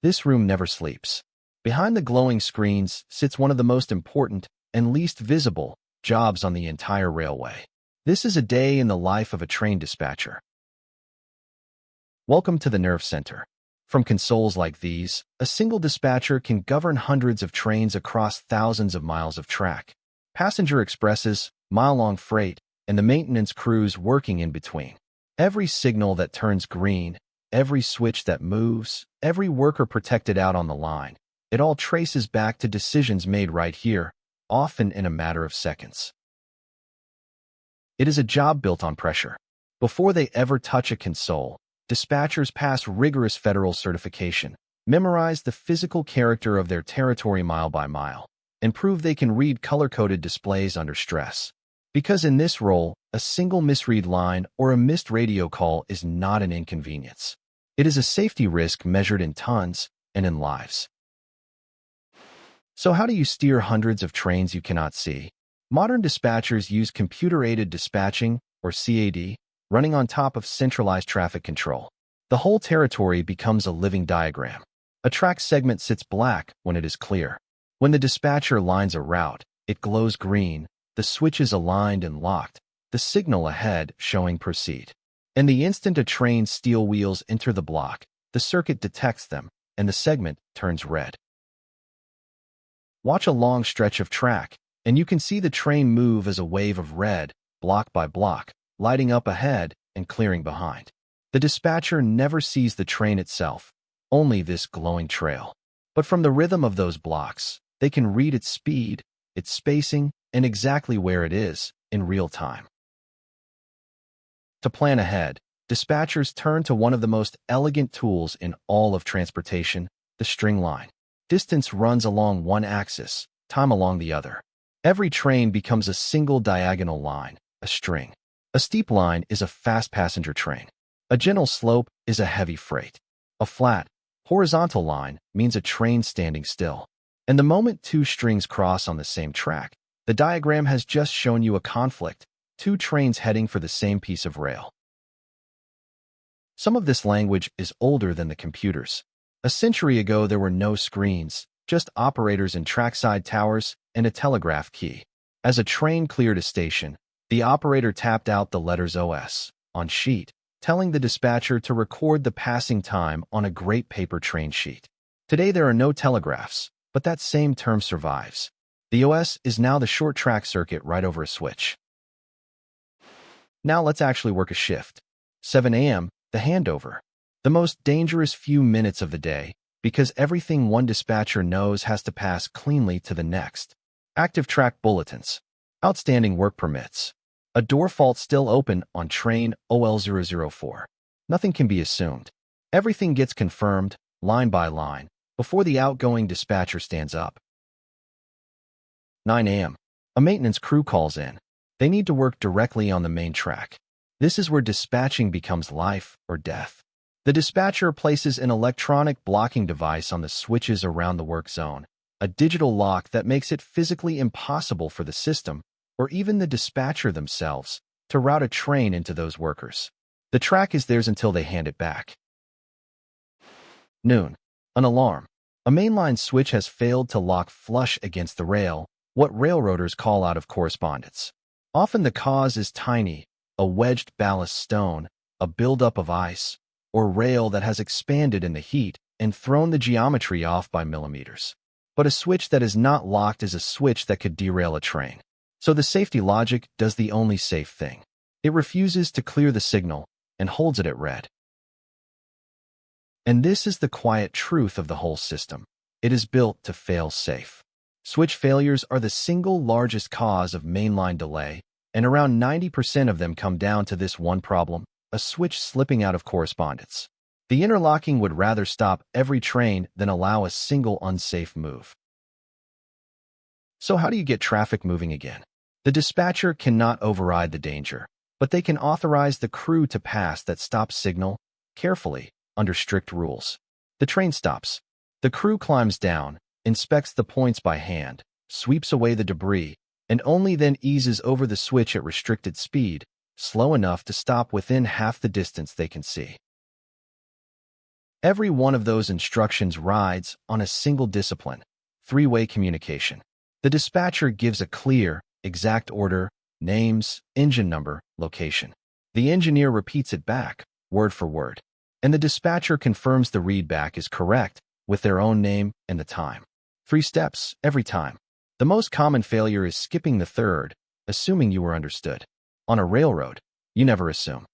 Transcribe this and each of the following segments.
This room never sleeps. Behind the glowing screens sits one of the most important and least visible jobs on the entire railway. This is a day in the life of a train dispatcher. Welcome to the nerve center. From consoles like these, a single dispatcher can govern hundreds of trains across thousands of miles of track, passenger expresses, mile-long freight, and the maintenance crews working in between. Every signal that turns green, every switch that moves, every worker protected out on the line, it all traces back to decisions made right here, often in a matter of seconds. It is a job built on pressure. Before they ever touch a console, dispatchers pass rigorous federal certification, memorize the physical character of their territory mile by mile, and prove they can read color-coded displays under stress. Because in this role, a single misread line or a missed radio call is not an inconvenience. It is a safety risk measured in tons and in lives. So how do you steer hundreds of trains you cannot see? Modern dispatchers use computer-aided dispatching, or CAD, running on top of centralized traffic control. The whole territory becomes a living diagram. A track segment sits black when it is clear. When the dispatcher lines a route, it glows green, the switch is aligned and locked, the signal ahead showing proceed. And the instant a train's steel wheels enter the block, the circuit detects them, and the segment turns red. Watch a long stretch of track, and you can see the train move as a wave of red, block by block, lighting up ahead and clearing behind. The dispatcher never sees the train itself, only this glowing trail. But from the rhythm of those blocks, they can read its speed, its spacing, and exactly where it is in real time. To plan ahead, dispatchers turn to one of the most elegant tools in all of transportation, the string line. Distance runs along one axis, time along the other. Every train becomes a single diagonal line, a string. A steep line is a fast passenger train. A gentle slope is a heavy freight. A flat, horizontal line means a train standing still. And the moment two strings cross on the same track, the diagram has just shown you a conflict, two trains heading for the same piece of rail. Some of this language is older than the computers. A century ago, there were no screens, just operators in trackside towers and a telegraph key. As a train cleared a station, the operator tapped out the letters OS on sheet, telling the dispatcher to record the passing time on a great paper train sheet. Today, there are no telegraphs, but that same term survives. The OS is now the short track circuit right over a switch. Now let's actually work a shift. 7 a.m., the handover. The most dangerous few minutes of the day, because everything one dispatcher knows has to pass cleanly to the next. Active track bulletins. Outstanding work permits. A door fault still open on train OL004. Nothing can be assumed. Everything gets confirmed, line by line, before the outgoing dispatcher stands up. 9 a.m. A maintenance crew calls in. They need to work directly on the main track. This is where dispatching becomes life or death. The dispatcher places an electronic blocking device on the switches around the work zone, a digital lock that makes it physically impossible for the system, or even the dispatcher themselves, to route a train into those workers. The track is theirs until they hand it back. Noon. An alarm. A mainline switch has failed to lock flush against the rail, what railroaders call out of correspondence. Often the cause is tiny, a wedged ballast stone, a buildup of ice, or rail that has expanded in the heat and thrown the geometry off by millimeters. But a switch that is not locked is a switch that could derail a train. So the safety logic does the only safe thing. It refuses to clear the signal and holds it at red. And this is the quiet truth of the whole system. It is built to fail safe. Switch failures are the single largest cause of mainline delay, and around 90% of them come down to this one problem, a switch slipping out of correspondence. The interlocking would rather stop every train than allow a single unsafe move. So how do you get traffic moving again? The dispatcher cannot override the danger, but they can authorize the crew to pass that stop signal, carefully, under strict rules. The train stops. The crew climbs down, inspects the points by hand, sweeps away the debris, and only then eases over the switch at restricted speed, slow enough to stop within half the distance they can see. Every one of those instructions rides on a single discipline, three-way communication. The dispatcher gives a clear, exact order, names, engine number, location. The engineer repeats it back, word for word. And the dispatcher confirms the readback is correct with their own name and the time. 3 steps every time. The most common failure is skipping the third, assuming you were understood. On a railroad, you never assume.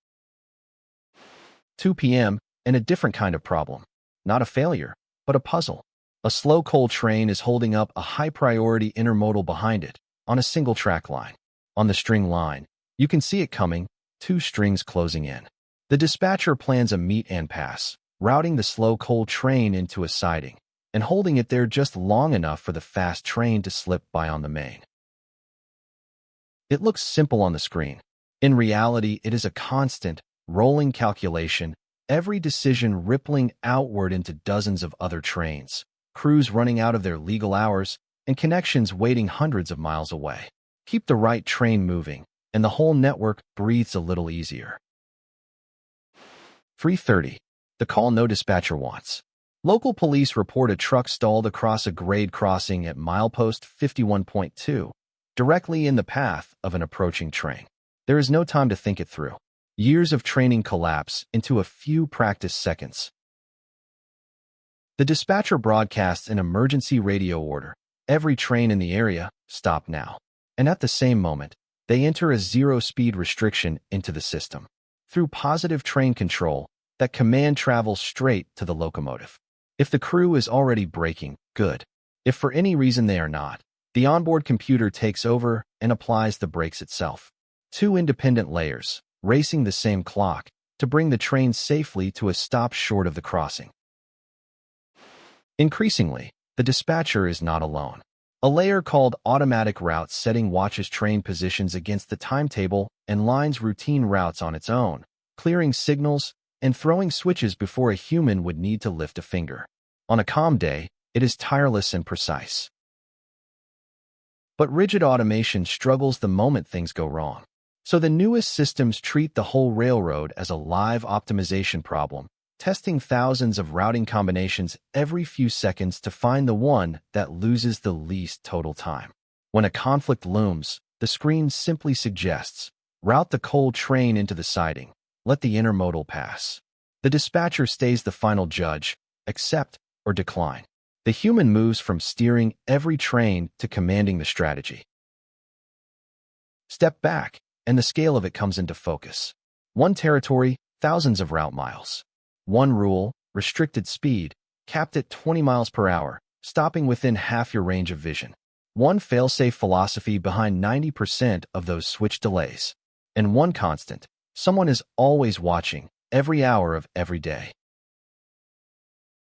2 p.m. and a different kind of problem. Not a failure, but a puzzle. A slow coal train is holding up a high-priority intermodal behind it on a single track line. On the string line, you can see it coming, 2 strings closing in. The dispatcher plans a meet and pass, routing the slow coal train into a siding and holding it there just long enough for the fast train to slip by on the main. It looks simple on the screen. In reality, it is a constant, rolling calculation, every decision rippling outward into dozens of other trains, crews running out of their legal hours, and connections waiting hundreds of miles away. Keep the right train moving, and the whole network breathes a little easier. 3:30. The call no dispatcher wants. Local police report a truck stalled across a grade crossing at milepost 51.2, directly in the path of an approaching train. There is no time to think it through. Years of training collapse into a few practice seconds. The dispatcher broadcasts an emergency radio order. Every train in the area, stop now. And at the same moment, they enter a zero-speed restriction into the system. Through positive train control, that command travels straight to the locomotive. If the crew is already braking, good. If for any reason they are not, the onboard computer takes over and applies the brakes itself. 2 independent layers, racing the same clock, to bring the train safely to a stop short of the crossing. Increasingly, the dispatcher is not alone. A layer called automatic route setting watches train positions against the timetable and lines routine routes on its own, clearing signals and throwing switches before a human would need to lift a finger. On a calm day, it is tireless and precise. But rigid automation struggles the moment things go wrong. So the newest systems treat the whole railroad as a live optimization problem, testing thousands of routing combinations every few seconds to find the one that loses the least total time. When a conflict looms, the screen simply suggests, route the coal train into the siding, let the intermodal pass. The dispatcher stays the final judge, accept or decline. The human moves from steering every train to commanding the strategy. Step back, and the scale of it comes into focus. One territory, thousands of route miles. One rule, restricted speed, capped at 20 miles per hour, stopping within half your range of vision. One fail-safe philosophy behind 90% of those switch delays. And one constant, someone is always watching, every hour of every day.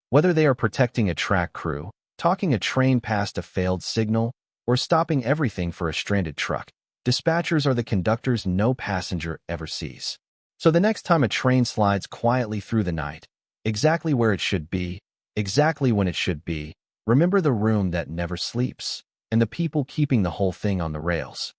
Whether they are protecting a track crew, talking a train past a failed signal, or stopping everything for a stranded truck, dispatchers are the conductors no passenger ever sees. So the next time a train slides quietly through the night, exactly where it should be, exactly when it should be, remember the room that never sleeps, and the people keeping the whole thing on the rails.